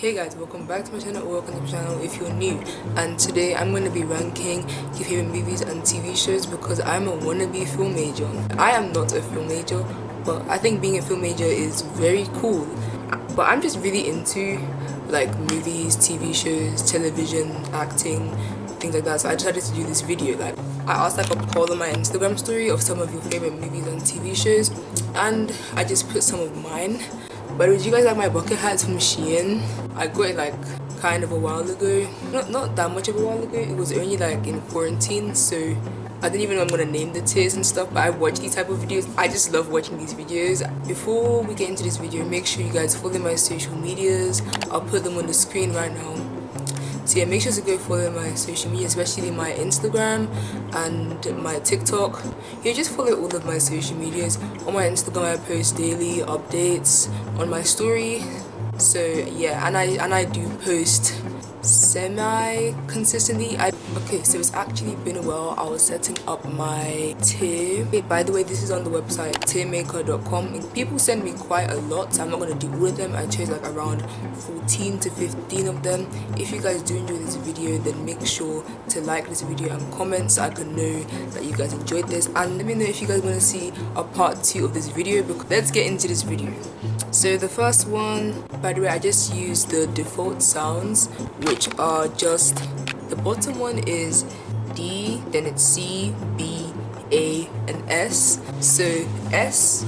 Hey guys, welcome back to my channel, or welcome to my channel if you're new. And today I'm going to be ranking your favorite movies and TV shows because I'm a wannabe film major. I am not a film major, but I think being a film major is very cool. But I'm just really into like movies, TV shows, television, acting, things like that. So I decided to do this video. Like I asked like a poll on my Instagram story of some of your favorite movies and TV shows, and I just put some of mine. But would you guys like my bucket hats from Shein? I got it like kind of a while ago. Not that much of a while ago. It was only like in quarantine, so I didn't even know I'm gonna name the tiers and stuff, but I watch these type of videos. I just love watching these videos. Before we get into this video, make sure you guys follow my social medias. I'll put them on the screen right now. So yeah, make sure to go follow my social media, especially my Instagram and my TikTok. Yeah, just follow all of my social medias. On my Instagram I post daily updates on my story. So yeah, and I do post semi consistently. Okay, so it's actually been a while. I was setting up my tier. By the way, this is on the website tiermaker.com. People send me quite a lot, so I'm not gonna do all of them. I chose like around 14 to 15 of them. If you guys do enjoy this video, then make sure to like this video and comment so I can know that you guys enjoyed this, and let me know if you guys want to see a part 2 of this video. Because let's get into this video. So the first one, by the way, I just used the default sounds, which are just, the bottom one is D, then it's C, B, A, and S. So S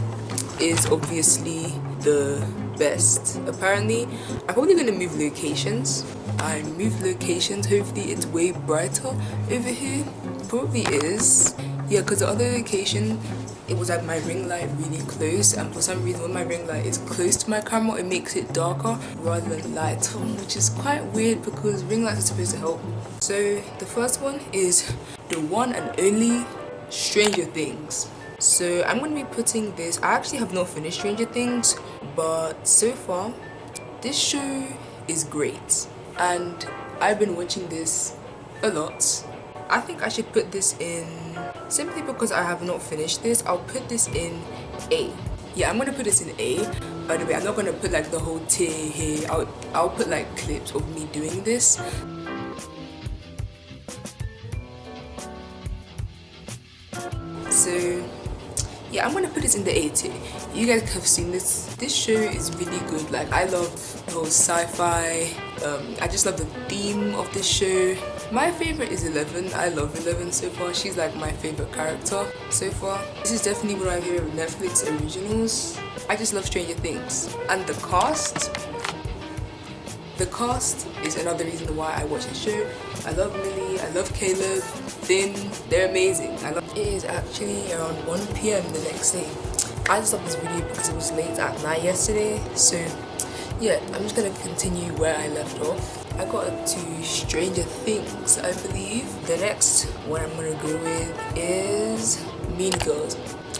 is obviously the best. Apparently, I'm probably gonna move locations. I moved locations. Hopefully it's way brighter over here. Probably is. Yeah, because the other location, it was like my ring light really close, and for some reason when my ring light is close to my camera, it makes it darker rather than lighter, which is quite weird because ring lights are supposed to help. So the first one is the one and only Stranger Things. So I'm going to be putting this, I actually have not finished Stranger Things, but so far this show is great and I've been watching this a lot. I think I should put this in, simply because I have not finished this, I'll put this in A. Yeah, I'm gonna put this in A. By the way, I'm not gonna put like the whole tier here. I'll put like clips of me doing this. So yeah, I'm gonna put this in the A tier. You guys have seen this. This show is really good. Like I love the whole sci-fi. I just love the theme of this show. My favorite is 11. I love 11 so far. She's like my favorite character so far. This is definitely one of my favorite Netflix originals. I just love Stranger Things. And the cast is another reason why I watch the show. I love Millie, I love Caleb, Finn, they're amazing. It is actually around 1 PM the next day. I just love this video because it was late at night yesterday. So yeah, I'm just gonna continue where I left off. I got up to Stranger Things, I believe. The next one I'm gonna go with is Mean Girls.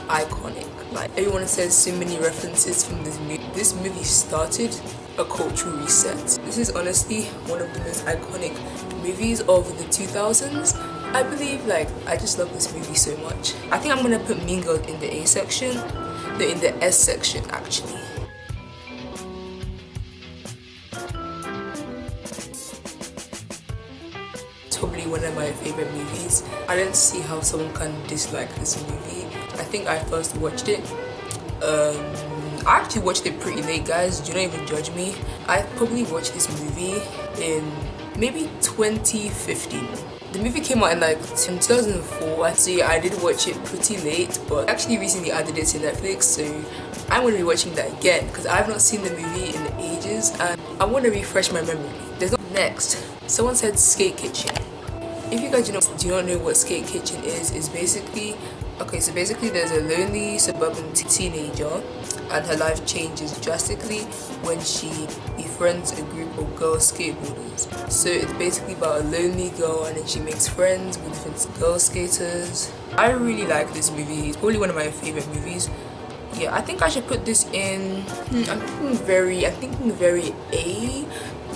Iconic. Like everyone says so many references from this movie. This movie started a cultural reset. This is honestly one of the most iconic movies of the 2000s. I believe, like, I just love this movie so much. I think I'm gonna put Mean Girls in the A section. No, in the S section actually. Probably one of my favorite movies. I don't see how someone can dislike this movie. I think I first watched it, I actually watched it pretty late, guys. Do not even judge me. I probably watched this movie in maybe 2015. The movie came out in like 2004. So yeah, I did watch it pretty late, but actually recently added it to Netflix, so I'm going to be watching that again because I've not seen the movie in ages and I want to refresh my memory. Next, someone said Skate Kitchen. If you guys do not know what Skate Kitchen is basically, okay, so basically there's a lonely suburban teenager and her life changes drastically when she befriends a group of girl skateboarders. So it's basically about a lonely girl and then she makes friends with different girl skaters. I really like this movie. It's probably one of my favorite movies. Yeah, I think I should put this in, I'm thinking very A.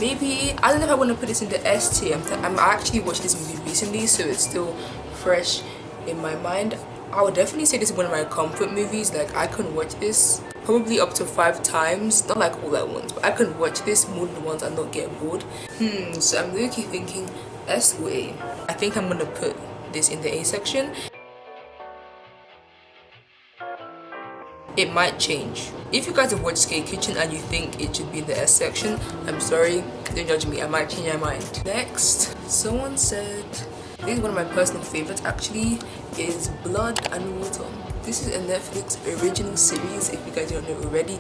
Maybe, I don't know if I want to put this in the S tier. I actually watched this movie recently, so it's still fresh in my mind. I would definitely say this is one of my comfort movies. Like, I can watch this probably up to 5 times, not like all at once, but I can watch this more than once and not get bored. So I'm really thinking S or A. I think I'm gonna put this in the A section. It might change. If you guys have watched Skate Kitchen and you think it should be in the S section, I'm sorry, don't judge me, I might change my mind. Next, someone said, this is one of my personal favorites actually, is Blood and Water. This is a Netflix original series, if you guys don't know already.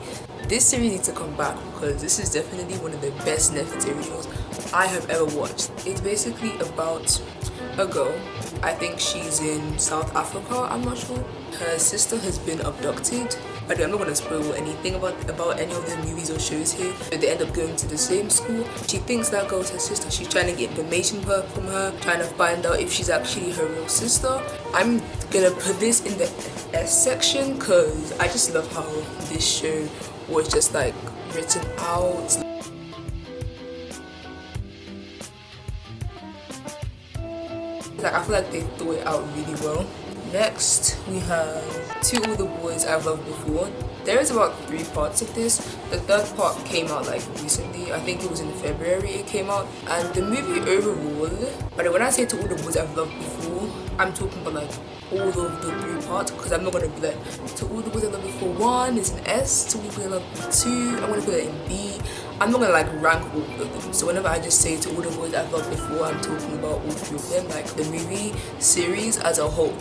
This series needs to come back because this is definitely one of the best Netflix originals I have ever watched. It's basically about a girl. I think she's in South Africa, I'm not sure. Her sister has been abducted. By the way, I'm not going to spoil anything about any of the movies or shows here. But they end up going to the same school. She thinks that girl's her sister. She's trying to get information from her, trying to find out if she's actually her real sister. I'm gonna put this in the S section because I just love how this show was just like written out. Like, I feel like they threw it out really well. Next, we have To All the Boys I've Loved Before. There is about 3 parts of this. The 3rd part came out like recently. I think it was in February it came out. And the movie overall, but when I say To All the Boys I've Loved Before, I'm talking about like all of the 3 parts, because I'm not gonna be like To All the Boys I Loved Before 1 is an S, To All the Boys I Loved Before 2, I'm gonna put it in B. I'm not gonna like rank all of them. So whenever I just say To All the Boys I've Loved Before, I'm talking about all 3 of them, like the movie series as a whole.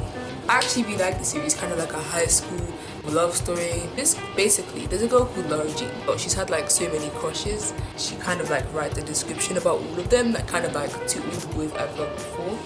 I actually really like the series, kind of like a high school love story. This basically, there's a girl called Laura Jean, but she's had like so many crushes. She kind of like writes the description about all of them, like kind of like To All the Boys I've Loved Before.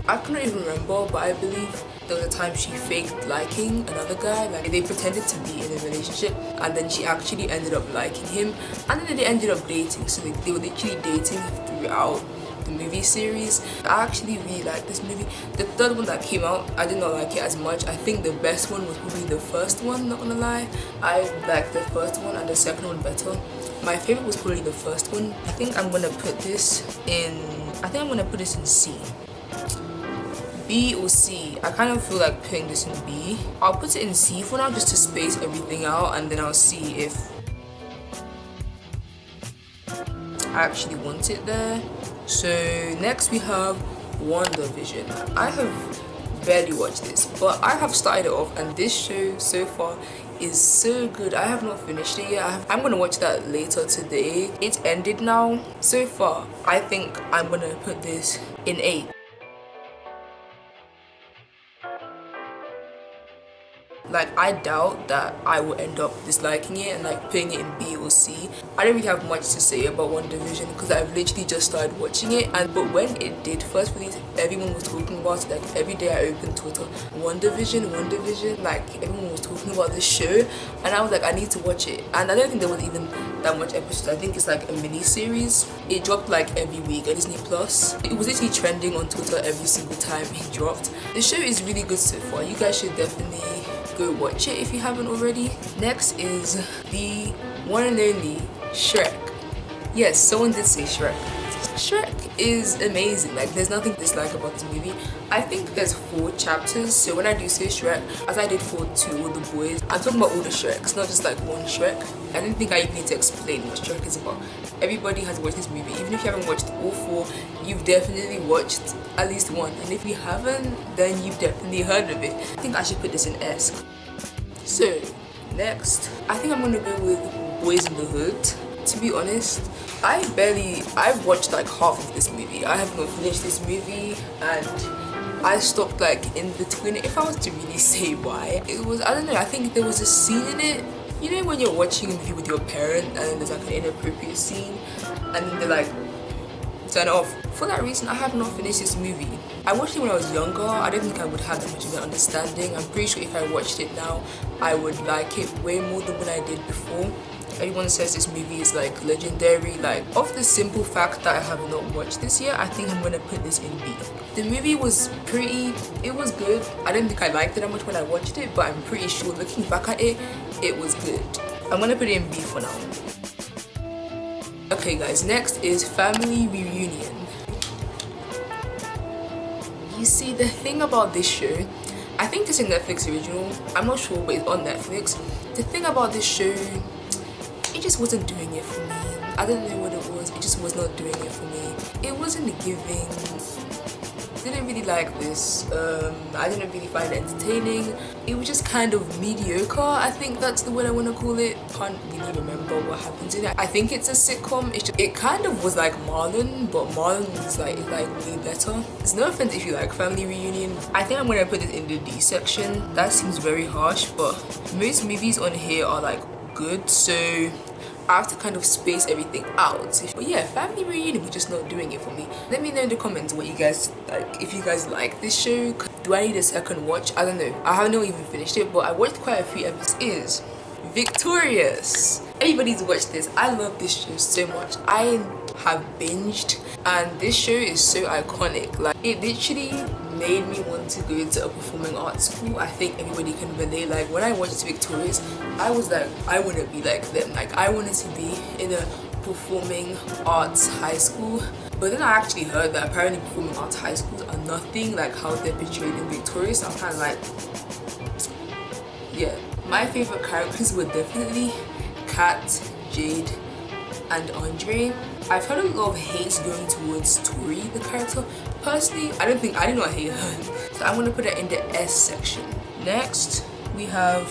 I cannot even remember, but I believe there was a time she faked liking another guy. Like, they pretended to be in a relationship and then she actually ended up liking him, and then they ended up dating. So they were literally dating throughout the movie series. I actually really like this movie. The 3rd one that came out, I did not like it as much. I think the best one was probably the 1st one, not gonna lie. I liked the 1st one and the 2nd one better. My favorite was probably the 1st one. I think I'm gonna put this in C. B or C. I kind of feel like putting this in B. I'll put it in C for now just to space everything out, and then I'll see if I actually want it there. So next we have WandaVision. I have barely watched this, but I have started it off, and this show so far is so good. I have not finished it yet. I'm gonna watch that later today. It's ended now. So far, I think I'm gonna put this in A. Like, I doubt that I will end up disliking it and like putting it in B or C. I don't really have much to say about WandaVision because I've literally just started watching it, but when it did first release, everyone was talking about it. Like, every day I opened Twitter, WandaVision, like everyone was talking about this show, and I was like, I need to watch it. And I don't think there was even that much episodes. I think it's like a mini series. It dropped like every week on Disney Plus. It was literally trending on Twitter every single time it dropped. The show is really good so far. You guys should definitely go watch it if you haven't already. Next is the one and only Shrek. Yes, someone did say Shrek. Shrek is amazing. Like, there's nothing to dislike about this movie. I think there's 4 chapters, so when I do say Shrek, as I did for To All the Boys, I'm talking about all the Shreks, not just like one Shrek. I don't think I even need to explain what Shrek is about. Everybody has watched this movie. Even if you haven't watched all 4, you've definitely watched at least one, and if you haven't, then you've definitely heard of it. I think I should put this in S. So next, I think I'm gonna go with Boys in the Hood. To be honest, I've watched like half of this movie. I have not finished this movie, and I stopped like in between. If I was to really say why, it was, I don't know, I think there was a scene in it, you know, when you're watching a movie with your parent and then there's like an inappropriate scene and then they're like, turn it off. For that reason, I have not finished this movie. I watched it when I was younger. I don't think I would have that much of an understanding. I'm pretty sure if I watched it now, I would like it way more than what I did before. Everyone says this movie is like legendary. Like, off the simple fact that I have not watched this yet, I think I'm gonna put this in B. The movie was it was good. I don't think I liked it that much when I watched it, but I'm pretty sure looking back at it, it was good. I'm gonna put it in B for now. Okay guys, next is Family Reunion. You see, the thing about this show, I think it's a Netflix original. I'm not sure, but it's on Netflix. The thing about this show, it just wasn't doing it for me. I don't know what it was. It just was not doing it for me. It wasn't giving. Didn't really like this. I didn't really find it entertaining. It was just kind of mediocre. I think that's the word I want to call it. Can't really remember what happens in it. I think it's a sitcom. It kind of was like Marlon, but Marlon is like way better. There's no offense if you like Family Reunion. I think I'm gonna put it in the D section. That seems very harsh, but most movies on here are like good, so I have to kind of space everything out. But yeah, Family Reunion was just not doing it for me. Let me know in the comments what you guys like, if you guys like this show. Do I need a second watch? I don't know. I haven't even finished it, but I watched quite a few episodes. Victorious. Everybody's watched this. I love this show so much. I have binged, and this show is so iconic. Like, it literally made me want to go into a performing arts school. I think everybody can relate. Like, when I watched Victorious, I was like, I want to be like them. Like, I wanted to be in a performing arts high school. But then I actually heard that apparently performing arts high schools are nothing like how they're portrayed in Victorious. I'm kind of like, yeah. My favorite characters were definitely Kat, Jade, and Andre. I've heard a lot of hate going towards Tori, the character. Personally, I do not hate her. So I'm gonna put it in the S section. Next, we have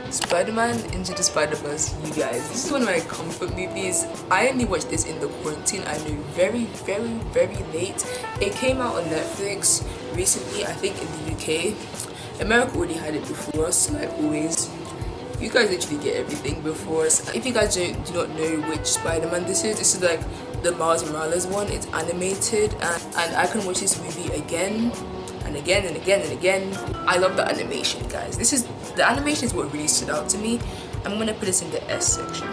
Spider-Man Into the Spider-Verse. You guys, this is one of my comfort movies. I only watched this in the quarantine. I know, very late. It came out on Netflix recently, I think in the UK. America already had it before us, like always. You guys literally get everything before us. If you guys do not know which Spider-Man this is like the Miles Morales one. It's animated, and I can watch this movie again and again and again and again. I love the animation, guys. The animation is what really stood out to me. I'm gonna put this in the S section.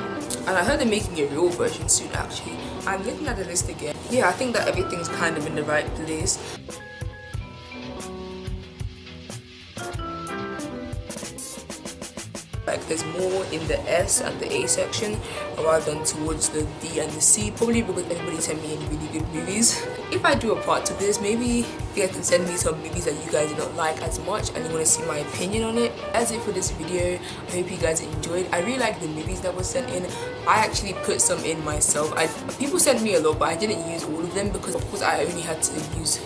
And I heard they're making a real version soon, actually. I'm looking at the list again. Yeah, I think that everything's kind of in the right place. Like, there's more in the S and the A section rather than towards the D and the C, probably because everybody sent me any really good movies. If I do a part to this, maybe you guys can send me some movies that you guys do not like as much and you want to see my opinion on it. That's it for this video. I hope you guys enjoyed. I really like the movies that were sent in. I actually put some in myself. People sent me a lot, but I didn't use all of them because of course I only had to use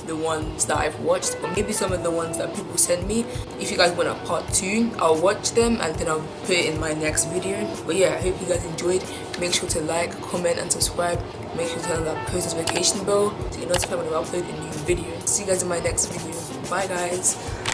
the ones that I've watched, but maybe some of the ones that people send me. If you guys want a part 2, I'll watch them and then I'll put it in my next video. But yeah, I hope you guys enjoyed. Make sure to like, comment and subscribe. Make sure to turn on that post notification bell to get notified when I upload a new video. See you guys in my next video. Bye guys.